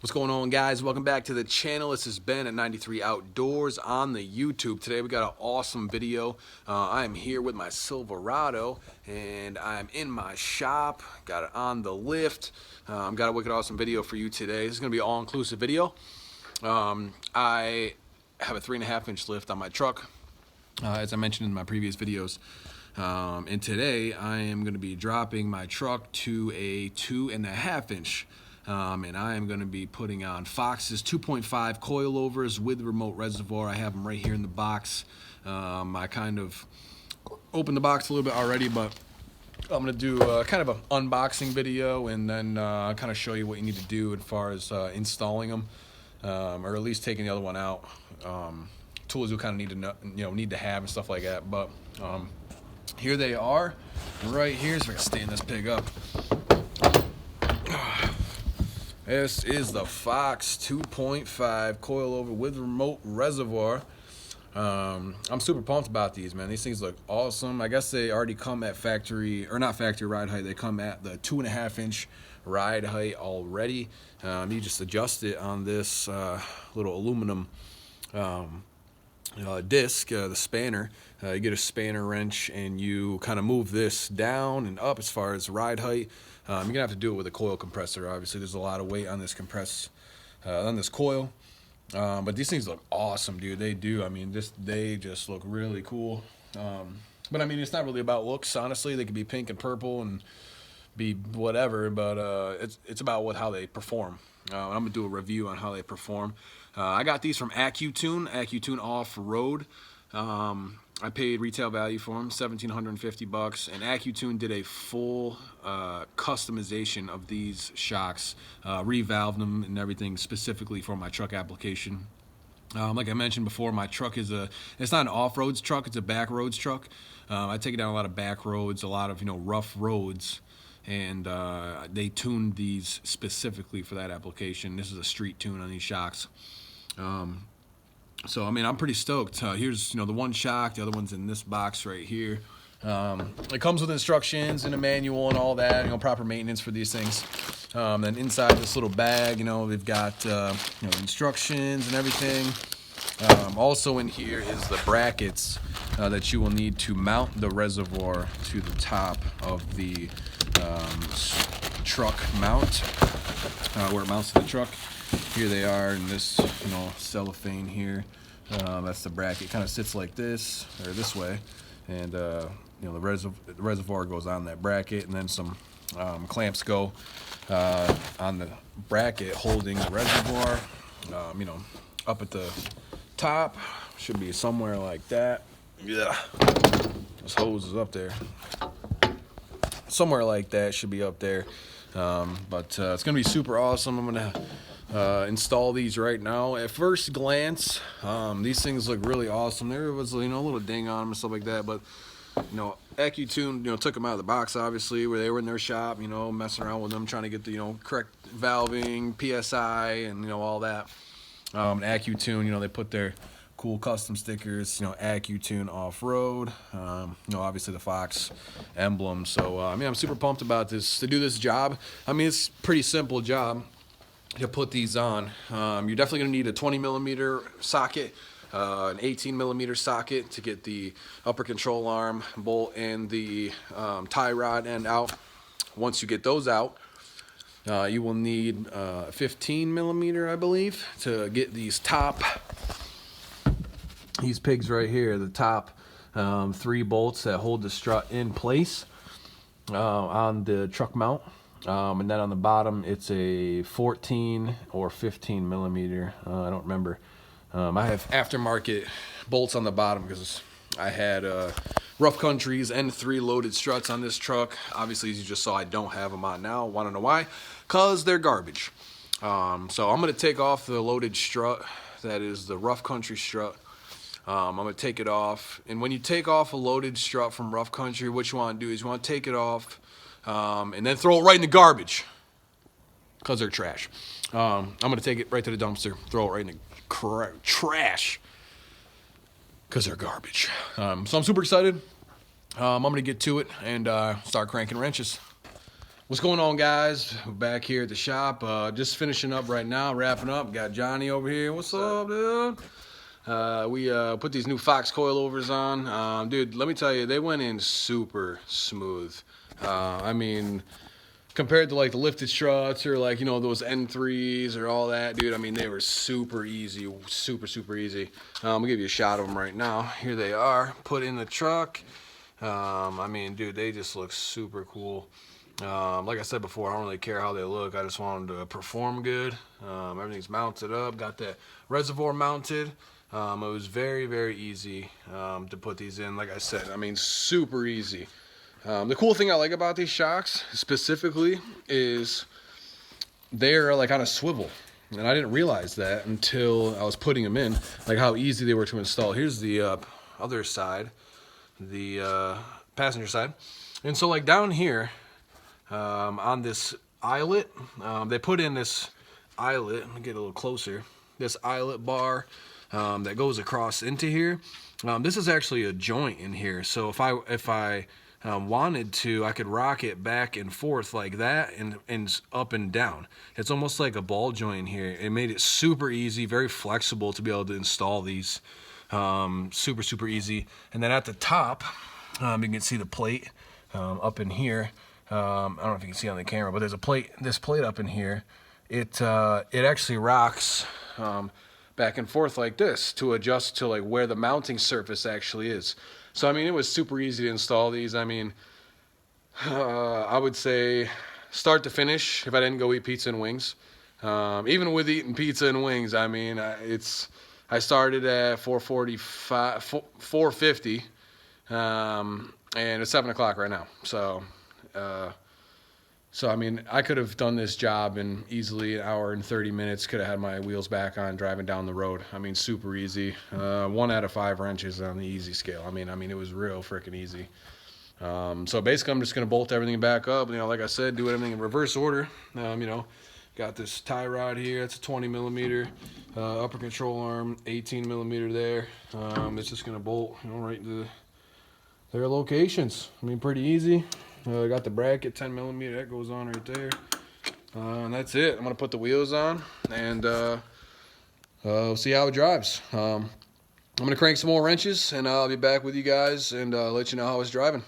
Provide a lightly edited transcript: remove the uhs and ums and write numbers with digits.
What's going on, guys? Welcome back to the channel. This is Ben at 93 Outdoors on the YouTube. Today we got an awesome video. I am here with my Silverado and I'm in my shop. Got it on the lift. Got a wicked awesome video for you today. This is going to be an all-inclusive video. I have a 3.5-inch lift on my truck, as I mentioned in my previous videos. And today I am going to be dropping my truck to a 2.5-inch. And I am going to be putting on Fox's 2.5 coilovers with remote reservoir. I have them right here in the box. I kind of opened the box a little bit already, but I'm going to do kind of an unboxing video and then kind of show you what you need to do as far as installing them, or at least taking the other one out. Tools you kind of need to know, need to have and stuff like that. But here they are, right here. So I can stand this pig up. This is the Fox 2.5 coilover with remote reservoir. I'm super pumped about these, man. These things look awesome. I guess they already come at factory, or not factory ride height. They come at the 2.5-inch ride height already. You just adjust it on this little aluminum disc, the spanner. You get a spanner wrench and you kind of move this down and up as far as ride height. You're gonna have to do it with a coil compressor. Obviously, there's a lot of weight on this on this coil. But these things look awesome, dude. They do. I mean, they just look really cool. But I mean, it's not really about looks. Honestly, they could be pink and purple and be whatever. But it's about how they perform. I'm gonna do a review on how they perform. I got these from AccuTune Off-Road. I paid retail value for them, $1,750, and AccuTune did a full customization of these shocks, revalved them and everything specifically for my truck application. Like I mentioned before, my truck it's not an off-roads truck, it's a back roads truck. I take it down a lot of back roads, a lot of rough roads, and they tuned these specifically for that application. This is a street tune on these shocks. So I mean, I'm pretty stoked. Here's the one shock, the other one's in this box right here. It comes with instructions and a manual and all that, proper maintenance for these things. Then inside this little bag, they've got instructions and everything. Also in here is the brackets that you will need to mount the reservoir to the top of the truck mount, where it mounts to the truck. Here they are in this, cellophane here. That's the bracket. It kind of sits like this, or this way, and the reservoir goes on that bracket, and then some clamps go on the bracket holding the reservoir. Up at the top should be somewhere like that. Yeah, this hose is up there. Somewhere like that should be up there. But it's gonna be super awesome. I'm gonna install these right now. At first glance, these things look really awesome. There was a little ding on them and stuff like that, but AccuTune took them out of the box, obviously, where they were in their shop, messing around with them, trying to get the correct valving, PSI, and all that. And AccuTune, they put their cool custom stickers, AccuTune Off-Road, obviously the Fox emblem. So I mean, I'm super pumped about this, to do this job. I mean, it's a pretty simple job to put these on. You're definitely gonna need a 20mm socket, an 18mm socket to get the upper control arm bolt and the tie rod end out. Once you get those out, you will need 15mm, I believe, to get these pigs right here, the top 3 bolts that hold the strut in place on the truck mount. And then on the bottom, it's a 14 or 15mm. I don't remember. I have aftermarket bolts on the bottom because I had rough countries and 3 loaded struts on this truck. Obviously, as you just saw, I don't have them on now. Want to know why? Because they're garbage. So I'm going to take off the loaded strut. That is the rough country strut. I'm going to take it off. And when you take off a loaded strut from rough country, what you want to do is you want to take it off and then throw it right in the garbage, because they're trash. I'm going to take it right to the dumpster, throw it right in the trash, because they're garbage. So I'm super excited. I'm going to get to it and start cranking wrenches. What's going on, guys? We're back here at the shop. Just finishing up right now, wrapping up. Got Johnny over here. What's up, dude? We put these new Fox coilovers on. Dude, let me tell you, they went in super smooth. I mean, compared to like the lifted struts or like, you know, those N3s or all that, dude, I mean, they were super easy, super easy. I'll give you a shot of them right now. Here they are, put in the truck. I mean, dude, they just look super cool. Like I said before, I don't really care how they look. I just want them to perform good. Everything's mounted up. Got that Reservoir mounted. It was very easy to put these in. Like I said, I mean, super easy. The cool thing I like about these shocks specifically is they're like on a swivel. And I didn't realize that until I was putting them in, like how easy they were to install. Here's the other side, the passenger side. And so like down here, on this eyelet, they put in this eyelet. Let me get a little closer. This eyelet bar that goes across into here. This is actually a joint in here. So if I wanted to, I could rock it back and forth like that and up and down. It's almost like a ball joint here. It made it super easy, very flexible to be able to install these. Super easy. And then at the top, you can see the plate up in here. I don't know if you can see on the camera, but there's a plate. This plate up in here, it actually rocks back and forth like this to adjust to like where the mounting surface actually is. So I mean, it was super easy to install these. I mean, I would say start to finish, if I didn't go eat pizza and wings. Even with eating pizza and wings, I mean, I started at 4:50, and it's 7 o'clock right now. So I mean, I could have done this job in easily an hour and 30 minutes. Could have had my wheels back on driving down the road. I mean, super easy. 1 out of 5 wrenches on the easy scale. I mean, it was real freaking easy. So basically, I'm just gonna bolt everything back up. You know, like I said, do everything in reverse order. You know, got this tie rod here. It's a 20 millimeter upper control arm, 18 millimeter there. It's just gonna bolt, you know, right into their locations. I mean, pretty easy. I got the bracket, 10 millimeter, that goes on right there. And that's it. I'm going to put the wheels on and we'll see how it drives. I'm going to crank some more wrenches and I'll be back with you guys and let you know how it's driving.